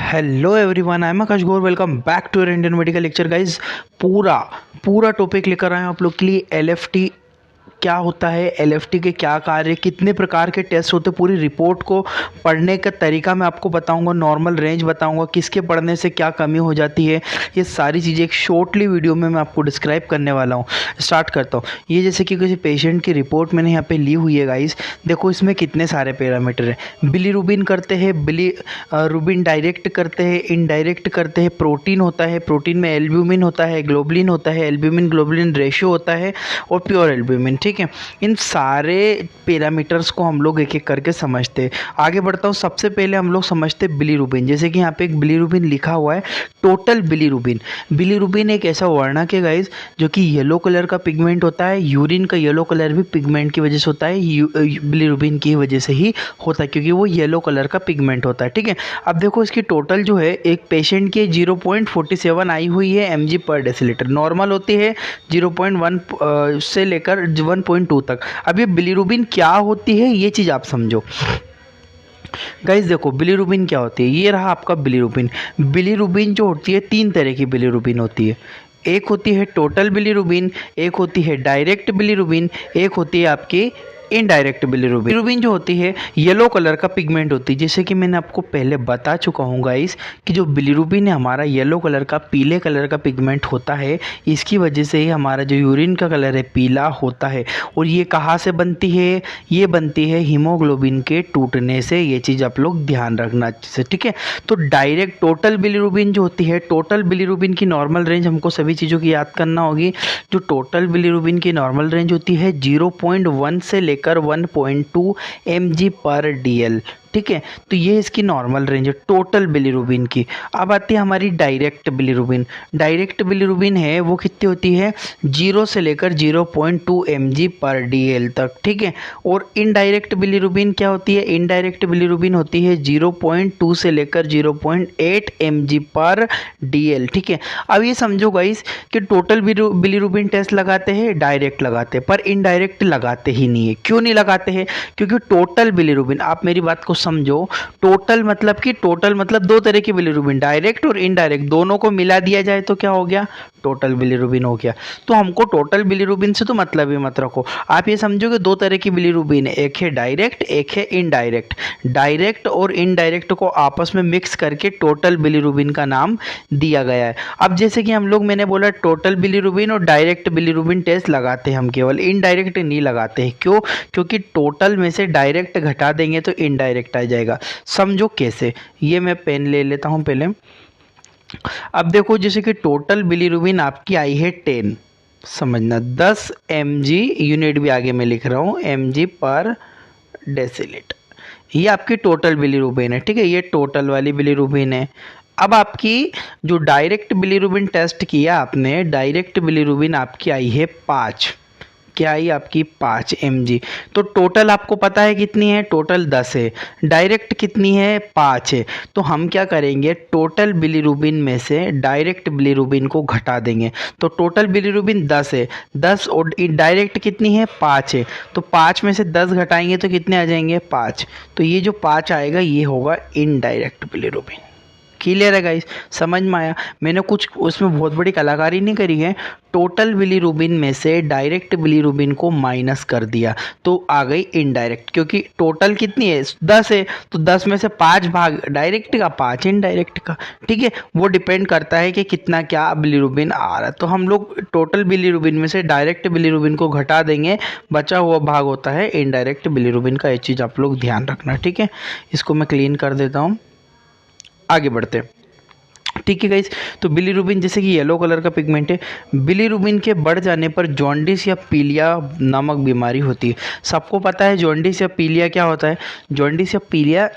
Hello everyone, I am Aakash Gaur. Welcome back to Indian medical lecture guys. पूरा topic लेकर आए हैं आप लोग के लिए। एलएफटी क्या होता है, एलएफटी के क्या कार्य, कितने प्रकार के टेस्ट होते हैं, पूरी रिपोर्ट को पढ़ने का तरीका मैं आपको बताऊंगा, नॉर्मल रेंज बताऊंगा, किसके पढ़ने से क्या कमी हो जाती है, ये सारी चीज़ें एक शॉर्टली वीडियो में मैं आपको डिस्क्राइब करने वाला हूँ। स्टार्ट करता हूँ। ये जैसे कि किसी पेशेंट की रिपोर्ट मैंने यहाँ पे ली हुई है गाइज। देखो इसमें कितने सारे पैरामीटर हैं। बिलीरुबिन करते हैं, रुबिन डायरेक्ट करते हैं, इनडायरेक्ट करते हैं, प्रोटीन होता है, प्रोटीन में एल्ब्यूमिन होता है, ग्लोबुलिन होता है, एल्ब्यूमिन ग्लोबुलिन रेशियो होता है और प्योर एल्ब्यूमिन। ठीक है, इन सारे पैरामीटर्स को हम लोग एक एक करके समझते हैं। आगे बढ़ता हूँ। सबसे पहले हम लोग समझते हैं बिलीरुबिन। जैसे कि यहाँ पे एक बिलीरुबिन लिखा हुआ है, टोटल बिलीरुबिन। बिलीरुबिन एक ऐसा वर्णक है गाइज जो कि येलो कलर का पिगमेंट होता है। यूरिन का येलो कलर भी पिगमेंट की वजह से होता है, बिलीरुबिन की वजह से ही होता है, क्योंकि वो येलो कलर का पिगमेंट होता है। ठीक है, अब देखो इसकी टोटल जो है एक पेशेंट की 0.47 आई हुई है mg पर डेसीलीटर। नॉर्मल होती है 0.1 से लेकर 1.2 तक। अब ये बिलीरुबिन क्या होती है ये चीज़ आप समझो गाइस। देखो बिलीरुबिन क्या होती है, ये रहा आपका बिलीरुबिन। बिलीरुबिन जो होती है, तीन तरह की बिलीरुबिन होती है। एक होती है टोटल बिलीरुबिन, एक होती है डायरेक्ट बिलीरुबिन, एक होती है आपकी इनडायरेक्ट बिलीरुबिन। बिलीरुबिन जो होती है येलो कलर का पिगमेंट होती है। जैसे कि मैंने आपको पहले बता चुका हूँ गाइस कि जो बिलीरुबिन है हमारा येलो कलर का, पीले कलर का पिगमेंट होता है। इसकी वजह से ही हमारा जो यूरिन का कलर है पीला होता है। और ये कहाँ से बनती है? ये बनती है हीमोग्लोबिन के टूटने से। ये चीज़ आप लोग ध्यान रखना अच्छे से। ठीक है, तो डायरेक्ट टोटल बिलीरुबिन जो होती है, टोटल बिलीरुबिन की नॉर्मल रेंज हमको सभी चीज़ों की याद करना होगी। जो टोटल बिलीरुबिन की नॉर्मल रेंज होती है 0.1 से लेकर 1.2 mg पर DL। ठीक है, तो ये इसकी नॉर्मल रेंज है टोटल बिलीरुबिन की। अब आती है हमारी डायरेक्ट बिलीरुबिन। डायरेक्ट बिलीरुबिन है वो कितनी होती है? 0 से लेकर 0.2 mg पर DL तक। ठीक है, और इनडायरेक्ट बिलीरुबिन क्या होती है? इनडायरेक्ट बिलीरुबिन होती है 0.2 से लेकर 0.8 mg पर DL। ठीक है, अब ये समझो गाइस कि टोटल बिलीरुबिन टेस्ट लगाते हैं, डायरेक्ट लगाते हैं, पर इनडायरेक्ट लगाते ही नहीं है। क्यों नहीं लगाते हैं? क्योंकि टोटल बिलीरुबिन, आप मेरी बात को समझो, टोटल मतलब दो तरह की बिलीरुबिन, डायरेक्ट और इनडायरेक्ट, दोनों को मिला दिया जाए तो क्या हो गया? टोटल बिलीरुबिन हो गया। तो हमको टोटल बिलीरुबिन से तो मतलब ही मत रखो। आप ये समझो कि दो तरह की बिलीरुबिन है, एक है डायरेक्ट, एक है इनडायरेक्ट। डायरेक्ट और इनडायरेक्ट को आपस में मिक्स करके टोटल बिलीरुबिन का नाम दिया गया है। अब जैसे कि हम लोग, मैंने बोला टोटल बिलीरुबिन और डायरेक्ट बिलीरुबिन टेस्ट लगाते हैं हम, केवल इनडायरेक्ट नहीं लगाते हैं। क्यों? क्योंकि टोटल में से डायरेक्ट घटा देंगे तो इनडायरेक्ट आ जाएगा। समझो कैसे, ये मैं पेन ले लेता हूँ पहले। अब देखो जैसे कि टोटल बिलीरुबिन आपकी आई है 10, समझना 10 mg, यूनिट भी आगे मैं लिख रहा हूँ, mg पर डेसीलीटर। ये आपकी टोटल बिलीरुबिन है। ठीक है, ये टोटल वाली बिलीरुबिन है। अब आपकी जो डायरेक्ट बिलीरुबिन टेस्ट किया आपने, डायरेक्ट बिलीरुबिन आपकी आई है 5। क्या आई आपकी? 5 mg। तो टोटल आपको पता है कितनी है? टोटल 10 है। डायरेक्ट कितनी है? 5 है। तो हम क्या करेंगे, टोटल बिलीरुबिन में से डायरेक्ट बिलीरुबिन को घटा देंगे। तो टोटल बिलीरुबिन 10 है, 10 और डायरेक्ट कितनी है? 5 है। तो 5 में से 10 घटाएंगे तो कितने आ जाएंगे? 5। तो ये जो 5 आएगा ये होगा इनडायरेक्ट बिलीरुबिन। क्लियर है गाइस? समझ में आया? मैंने कुछ उसमें बहुत बड़ी कलाकारी नहीं करी है। टोटल बिलीरुबिन में से डायरेक्ट बिलीरुबिन को माइनस कर दिया तो आ गई इनडायरेक्ट। क्योंकि टोटल कितनी है? 10 है, तो 10 में से 5 भाग डायरेक्ट का, 5 इनडायरेक्ट का। ठीक है, वो डिपेंड करता है कि कितना क्या बिलीरुबिन आ रहा है। तो हम लोग टोटल बिलीरुबिन में से डायरेक्ट बिलीरुबिन को घटा देंगे, बचा हुआ भाग होता है इनडायरेक्ट बिलीरुबिन का। ये चीज़ आप लोग ध्यान रखना। ठीक है, इसको मैं क्लीन कर देता हूँ, आगे बढ़ते हैं। ठीक है गाइस, तो बिलीरुबिन जैसे कि येलो कलर का पिगमेंट है। बिलीरुबिन के बढ़ जाने पर जॉन्डिस या पीलिया नामक बीमारी होती है। सबको पता है जॉन्डिस या पीलिया क्या होता है। जॉन्डिस या पीलिया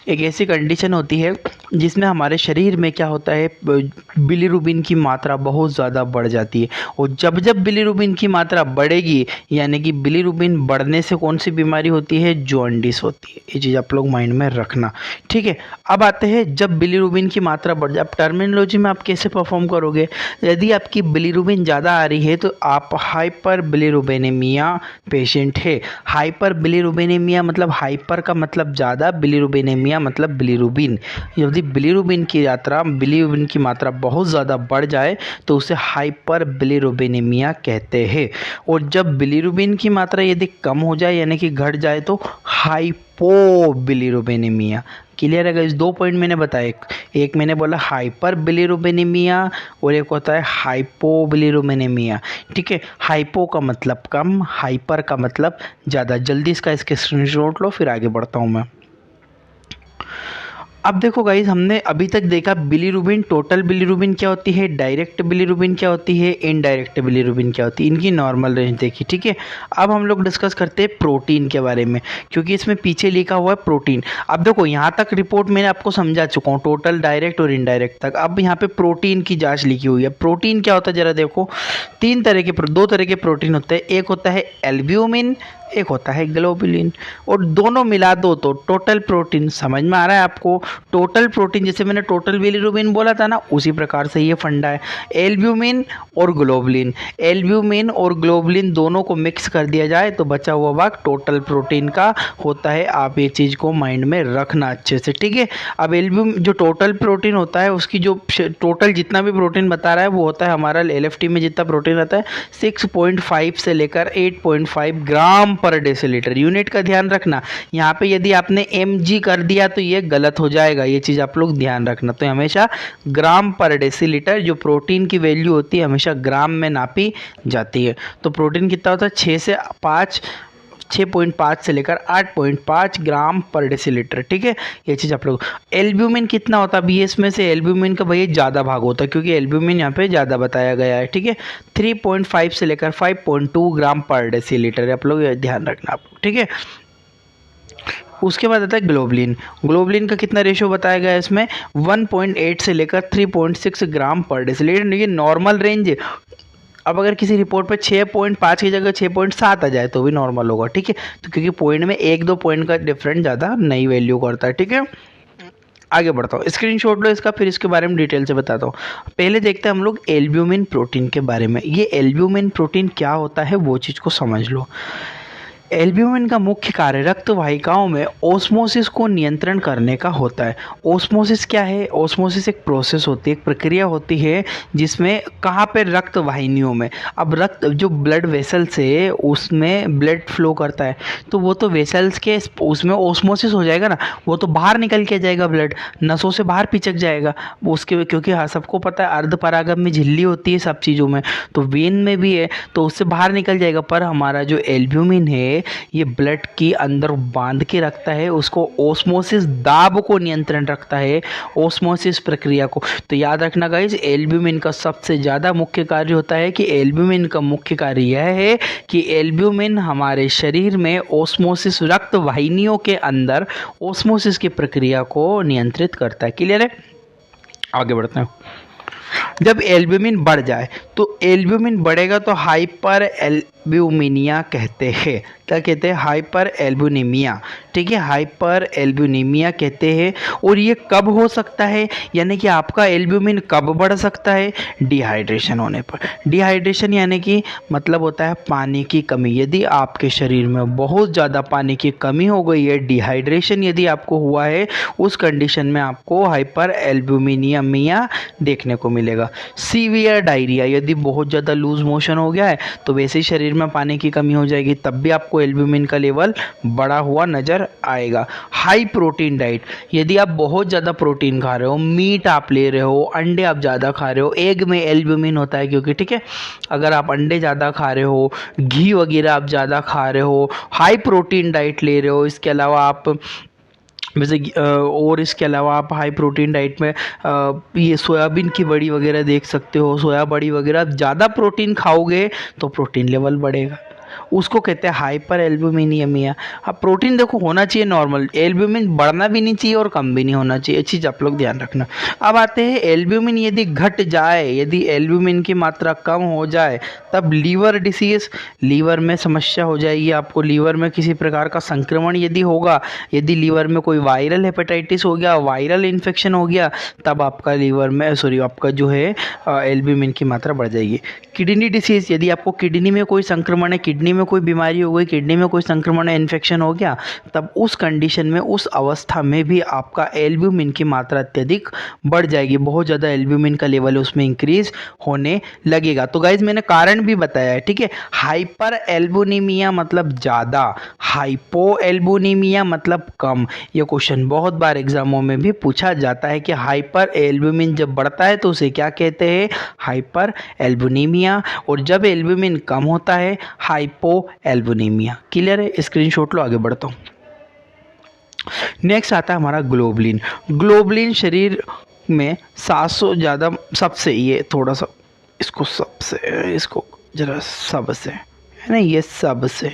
एक ऐसी कंडीशन होती है जिसमें हमारे शरीर में क्या होता है, बिलीरुबिन की मात्रा बहुत ज़्यादा बढ़ जाती है। और जब जब बिलीरुबिन की मात्रा बढ़ेगी, यानी कि बिलीरुबिन बढ़ने से कौन सी बीमारी होती है? जॉन्डिस होती है। ये चीज़ आप लोग माइंड में रखना। ठीक है, अब आते हैं जब बिलीरुबिन की मात्रा बढ़ जाए। अब टर्म टर्मिनोलॉजी में आप कैसे परफॉर्म करोगे। यदि आपकी बिलीरुबिन ज़्यादा आ रही है तो आप हाइपर बिलीरुबिनेमिया पेशेंट है। हाइपर बिलीरुबिनेमिया मतलब हाइपर का मतलब ज़्यादा, बिलीरुबिनेमिया मतलब बिलीरुबिन। यदि बिलीरुबिन की मात्रा बहुत ज़्यादा बढ़ जाए तो उसे हाइपर बिलीरुबिनेमिया कहते हैं। और जब बिलीरुबिन की मात्रा यदि कम हो जाए यानी कि घट जाए तो हाइपो बिलीरुबिनेमिया। क्लियर है। इस 2 पॉइंट मैंने बताए, एक मैंने बोला हाइपर बिलीरुबिनेमिया और एक होता है हाइपो बिलीरुबिनेमिया। ठीक है, हाइपो का मतलब कम, हाइपर का मतलब ज़्यादा। जल्दी इसके स्क्रीनशॉट लो, फिर आगे बढ़ता हूँ मैं। अब देखो गाइज, हमने अभी तक देखा बिलीरुबिन, टोटल बिलीरुबिन क्या होती है, डायरेक्ट बिलीरुबिन क्या होती है, इनडायरेक्ट बिलीरुबिन क्या होती है, इनकी नॉर्मल रेंज देखी। ठीक है, अब हम लोग डिस्कस करते हैं प्रोटीन के बारे में, क्योंकि इसमें पीछे लिखा हुआ है प्रोटीन। अब देखो यहाँ तक रिपोर्ट मैंने आपको समझा चुका हूँ, टोटल, डायरेक्ट और इनडायरेक्ट तक। अब यहाँ पे प्रोटीन की जाँच लिखी हुई है। प्रोटीन क्या होता है जरा देखो, दो तरह के प्रोटीन होते हैं। एक होता है एल्ब्यूमिन, एक होता है ग्लोबुलिन, और दोनों मिला दो तो टोटल प्रोटीन। समझ में आ रहा है आपको। टोटल प्रोटीन, जैसे मैंने टोटल बिलीरुबिन बोला था ना, उसी प्रकार से ये फंडा है। एल्ब्यूमिन और ग्लोबुलिन, एल्ब्यूमिन और ग्लोबुलिन दोनों को मिक्स कर दिया जाए तो बचा हुआ भाग टोटल प्रोटीन का होता है। आप ये चीज़ को माइंड में रखना अच्छे से। ठीक है, अब एल्ब्यूमिन जो टोटल प्रोटीन होता है, उसकी जो टोटल जितना भी प्रोटीन बता रहा है वो होता है हमारा LFT में जितना प्रोटीन रहता है 6.5 से लेकर 8.5 ग्राम पर डेसीलीटर। यूनिट का ध्यान रखना, यहाँ पे यदि आपने mg कर दिया तो ये गलत हो जाएगा, ये चीज़ आप लोग ध्यान रखना। तो हमेशा ग्राम पर डेसीलीटर जो प्रोटीन की वैल्यू होती है हमेशा ग्राम में नापी जाती है। तो प्रोटीन कितना होता है, 6.5 से लेकर 8.5 ग्राम पर डेसीलीटर। ठीक है, ये चीज़ आप लोग। एल्ब्यूमिन कितना होता है, अभी इसमें से एल्ब्यूमिन का भैया ज़्यादा भाग होता है, क्योंकि एल्ब्यूमिन यहाँ पे ज़्यादा बताया गया है। ठीक है, 3.5 से लेकर 5.2 ग्राम पर डेसीलीटर, आप लोग ध्यान रखना आप लोग। ठीक है, उसके बाद आता है ग्लोबुलिन। ग्लोबुलिन का कितना रेशियो बताया गया है इसमें, 1.8 से लेकर 3.6 ग्राम पर डेसीलीटर। ये नॉर्मल रेंज है। अब अगर किसी रिपोर्ट पे 6.5 की जगह 6.7 आ जाए तो भी नॉर्मल होगा। ठीक है, तो क्योंकि पॉइंट में 1-2 पॉइंट का डिफरेंस ज़्यादा नई वैल्यू करता है। ठीक है, आगे बढ़ता हूँ, स्क्रीनशॉट लो इसका, फिर इसके बारे में डिटेल से बताता हूँ। पहले देखते हैं हम लोग एल्ब्यूमिन प्रोटीन के बारे में। ये एल्ब्यूमिन प्रोटीन क्या होता है वो चीज़ को समझ लो। एल्ब्यूमिन का मुख्य कार्य रक्त वाहिकाओं में ओस्मोसिस को नियंत्रण करने का होता है। ओस्मोसिस क्या है, ओस्मोसिस एक प्रोसेस होती है, एक प्रक्रिया होती है जिसमें कहाँ पे, रक्त वाहिनियों में। अब रक्त जो ब्लड वेसल्स है उसमें ब्लड फ्लो करता है, तो वो तो वेसल्स के उसमें ओस्मोसिस हो जाएगा ना, वो तो बाहर निकल के जाएगा, ब्लड नसों से बाहर पिचक जाएगा उसके, क्योंकि हाँ सबको पता है अर्ध परागम में झिल्ली होती है सब चीज़ों में, तो वेन में भी है तो उससे बाहर निकल जाएगा। पर हमारा जो एल्ब्यूमिन है ये ब्लड की अंदर बांध के रखता है, उसको ओस्मोसिस, दाब को नियंत्रण रखता है, ओस्मोसिस प्रक्रिया को। तो याद रखना गाइस, एल्ब्यूमिन का सबसे ज़्यादा मुख्य कार्य होता है कि एल्ब्यूमिन का मुख्य कार्य यह है कि एल्ब्यूमिन हमारे शरीर में ओस्मोसिस, रक्त वाहिनियों के अंदर ओस्मोसिस की प्रक्रिया को नियंत्रित करता है। क्लियर है, आगे बढ़ते हैं। जब एल्ब्यूमिन बढ़ जाए तो एल्ब्यूमिन बढ़ेगा तो हाइपर एल्ब्यूमिनिया कहते हैं। क्या कहते हैं, हाइपर एल्ब्यूमिनिया। ठीक है, हाइपर एल्ब्यूमिनिया कहते हैं। और ये कब हो सकता है, यानी कि आपका एल्ब्यूमिन कब बढ़ सकता है, डिहाइड्रेशन होने पर। डिहाइड्रेशन यानी कि मतलब होता है पानी की कमी। यदि आपके शरीर में बहुत ज़्यादा पानी की कमी हो गई है, डिहाइड्रेशन यदि आपको हुआ है, उस कंडीशन में आपको हाइपर एल्ब्यूमिनिया देखने को मिलेगा। सीवियर डायरिया, यदि बहुत ज़्यादा लूज मोशन हो गया है तो वैसे ही शरीर में पानी की कमी हो जाएगी, तब भी आपको एल्ब्यूमिन का लेवल बढ़ा हुआ नज़र आएगा। हाई प्रोटीन डाइट, यदि आप बहुत ज़्यादा प्रोटीन खा रहे हो, मीट आप ले रहे हो, अंडे आप ज़्यादा खा रहे हो, एग में एल्ब्यूमिन होता है क्योंकि, ठीक है, अगर आप अंडे ज़्यादा खा रहे हो, घी वगैरह आप ज़्यादा खा रहे हो, हाई प्रोटीन डाइट ले रहे हो, इसके अलावा आप वैसे और इसके अलावा आप हाई प्रोटीन डाइट में ये सोयाबीन की बड़ी वगैरह देख सकते हो, सोया बड़ी वगैरह। ज़्यादा प्रोटीन खाओगे तो प्रोटीन लेवल बढ़ेगा। उसको कहते हैं हाइपर एल्ब्यूमिनियमिया। अब प्रोटीन देखो होना चाहिए नॉर्मल, एल्ब्यूमिन बढ़ना भी नहीं चाहिए और कम भी नहीं होना चाहिए, चीज़ आप लोग ध्यान रखना। अब आते हैं एल्ब्यूमिन यदि घट जाए, यदि एल्ब्यूमिन की मात्रा कम हो जाए तब लीवर डिसीज, लीवर में समस्या हो जाएगी आपको, लीवर में किसी प्रकार का संक्रमण यदि होगा, यदि लीवर में कोई वायरल हेपेटाइटिस हो गया, वायरल इन्फेक्शन हो गया, तब आपका लीवर में आपका जो है एल्ब्यूमिन की मात्रा बढ़ जाएगी। किडनी डिसीज़, यदि आपको किडनी में कोई संक्रमण है, किडनी में कोई बीमारी हो गई, किडनी में कोई संक्रमण है, इन्फेक्शन हो गया, तब उस कंडीशन में, उस अवस्था में भी आपका एल्ब्यूमिन की मात्रा अत्यधिक बढ़ जाएगी, बहुत ज़्यादा एल्ब्यूमिन का लेवल उसमें इंक्रीज होने लगेगा। तो गाइज मैंने कारण भी बताया है, ठीक है। हाइपर एल्ब्यूमिनिया मतलब ज़्यादा, हाइपो एल्ब्यूमिनिया मतलब कम। ये क्वेश्चन बहुत बार एग्जामों में भी पूछा जाता है कि हाइपर एल्ब्यूमिन जब बढ़ता है तो उसे क्या कहते हैं, हाइपर एल्ब्यूमिनिया, और जब एल्ब्यूमिन कम होता है हाइपो एल्ब्यूमिनिया। क्लियर है, स्क्रीनशॉट लो, आगे बढ़ता हूँ। नेक्स्ट आता है हमारा ग्लोबुलिन। ग्लोबुलिन शरीर में 700 ज़्यादा, सबसे, ये थोड़ा सा इसको सबसे, इसको जरा सबसे है ना, ये सबसे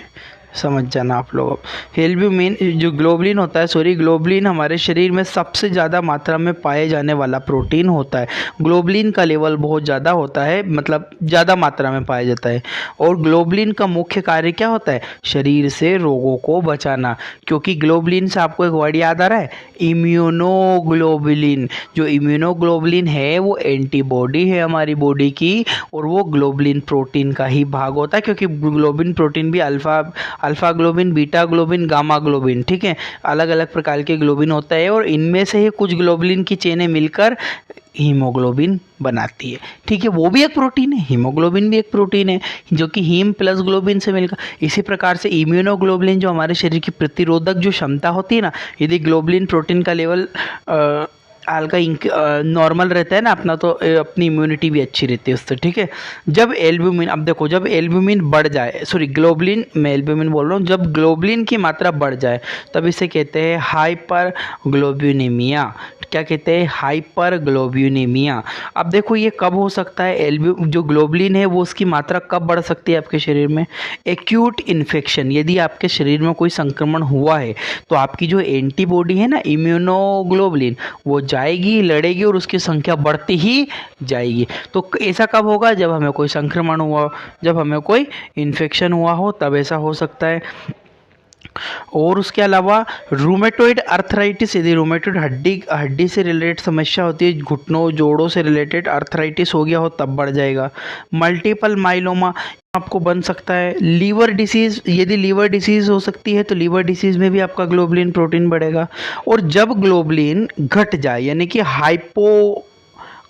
समझ जाना आप लोग। एल्ब्यूमिन जो ग्लोबुलिन होता है, ग्लोबुलिन हमारे शरीर में सबसे ज़्यादा मात्रा में पाए जाने वाला प्रोटीन होता है। ग्लोबुलिन का लेवल बहुत ज़्यादा होता है, मतलब ज़्यादा मात्रा में पाया जाता है। और ग्लोबुलिन का मुख्य कार्य क्या होता है, शरीर से रोगों को बचाना। क्योंकि ग्लोबुलिन से आपको एक वर्ड याद आ रहा है, इम्यूनोग्लोबुलिन। जो इम्यूनोग्लोबुलिन है वो एंटीबॉडी है हमारी बॉडी की, और वो ग्लोबुलिन प्रोटीन का ही भाग होता है। क्योंकि ग्लोबुलिन प्रोटीन भी alpha globin, beta globin, gamma globin, ठीक है, अलग अलग प्रकार के ग्लोबिन होता है, और इनमें से ही कुछ ग्लोबुलिन की चेनें मिलकर हीमोग्लोबिन बनाती है, ठीक है। वो भी एक प्रोटीन है, हीमोग्लोबिन भी एक प्रोटीन है, जो कि हीम प्लस ग्लोबिन से मिलकर। इसी प्रकार से इम्यूनोग्लोबुलिन जो हमारे शरीर की प्रतिरोधक जो क्षमता होती है ना, यदि ग्लोबुलिन प्रोटीन का लेवल हल्का नॉर्मल रहता है ना अपना, तो अपनी इम्यूनिटी भी अच्छी रहती है उससे, ठीक है। जब एल्ब्यूमिन, अब देखो, जब एल्ब्यूमिन बढ़ जाए, ग्लोबुलिन, मैं एल्ब्यूमिन बोल रहा हूँ, जब ग्लोबुलिन की मात्रा बढ़ जाए तब इसे कहते हैं हाइपर ग्लोब्यूनिमिया। क्या कहते हैं, हाइपर ग्लोब्यूनिमिया। अब देखो ये कब हो सकता है, जो ग्लोबुलिन है वो उसकी मात्रा कब बढ़ सकती है आपके शरीर में, एक्यूट इन्फेक्शन, यदि आपके शरीर में कोई संक्रमण हुआ है तो आपकी जो एंटीबॉडी है ना, इम्यूनोग्लोबुलिन, वो जाएगी, लड़ेगी और उसकी संख्या बढ़ती ही जाएगी। तो ऐसा कब होगा, जब हमें कोई संक्रमण हुआ, जब हमें कोई इन्फेक्शन हुआ हो, तब ऐसा हो सकता है। और उसके अलावा रूमेटॉइड अर्थराइटिस, यदि रूमेटॉइड हड्डी से रिलेटेड समस्या होती है, घुटनों जोड़ों से रिलेटेड अर्थराइटिस हो गया हो, तब बढ़ जाएगा। मल्टीपल माइलोमा आपको बन सकता है। लीवर डिसीज़, यदि लीवर डिसीज़ हो सकती है तो लीवर डिसीज़ में भी आपका ग्लोबुलिन प्रोटीन बढ़ेगा। और जब ग्लोबुलिन घट जाए, यानी कि हाइपो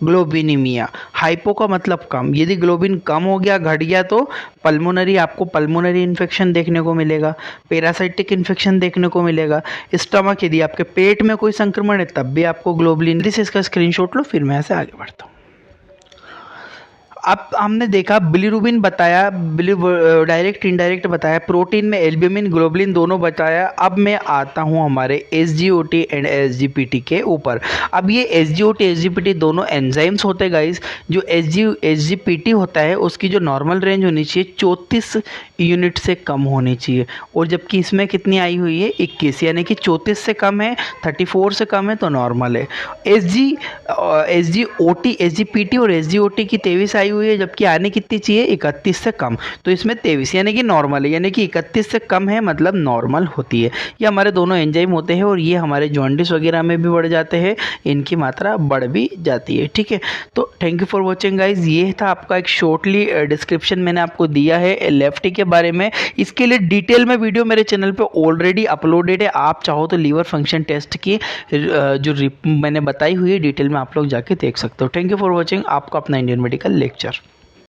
ग्लोबिनिमिया, हाइपो का मतलब कम, यदि ग्लोबिन कम हो गया, घट गया, तो आपको पल्मोनरी इन्फेक्शन देखने को मिलेगा, पैरासाइटिक इन्फेक्शन देखने को मिलेगा। स्टमक, यदि आपके पेट में कोई संक्रमण है तब भी आपको ग्लोबुलिन, इसका स्क्रीनशॉट लो, फिर मैं ऐसे आगे बढ़ता हूँ। अब हमने देखा बिलीरुबिन बताया, डायरेक्ट इनडायरेक्ट बताया, प्रोटीन में एल्ब्यूमिन ग्लोबुलिन दोनों बताया। अब मैं आता हूँ हमारे SGOT एंड SGPT के ऊपर। अब ये SGOT SGPT दोनों एंजाइम्स होते हैं गाइस। जो SGPT होता है उसकी जो नॉर्मल रेंज होनी चाहिए 34 यूनिट से कम होनी चाहिए, और जबकि इसमें कितनी आई हुई है 21, यानी कि 34 से कम है, 34 से कम है तो नॉर्मल है। SGPT और SGOT की 23 आई हुई है, जबकि आने कितनी चाहिए 31 से कम, तो इसमें 23 यानी कि नॉर्मल है, यानी कि 31 से कम है मतलब नॉर्मल होती है। ये हमारे दोनों एंजाइम होते हैं और ये हमारे जॉन्डिस वगैरह में भी बढ़ जाते हैं, इनकी मात्रा बढ़ भी जाती है, ठीक है। तो thank you for watching guys. ये था आपका एक शॉर्टली डिस्क्रिप्शन मैंने आपको दिया है LFT के बारे में। इसके लिए डिटेल में वीडियो मेरे चैनल पे ऑलरेडी अपलोडेड है, आप चाहो तो लीवर फंक्शन टेस्ट की जो मैंने बताई हुई है डिटेल में आप लोग जाके देख सकते हो। थैंक यू फॉर वॉचिंग, आपका अपना इंडियन मेडिकल लेक्चर।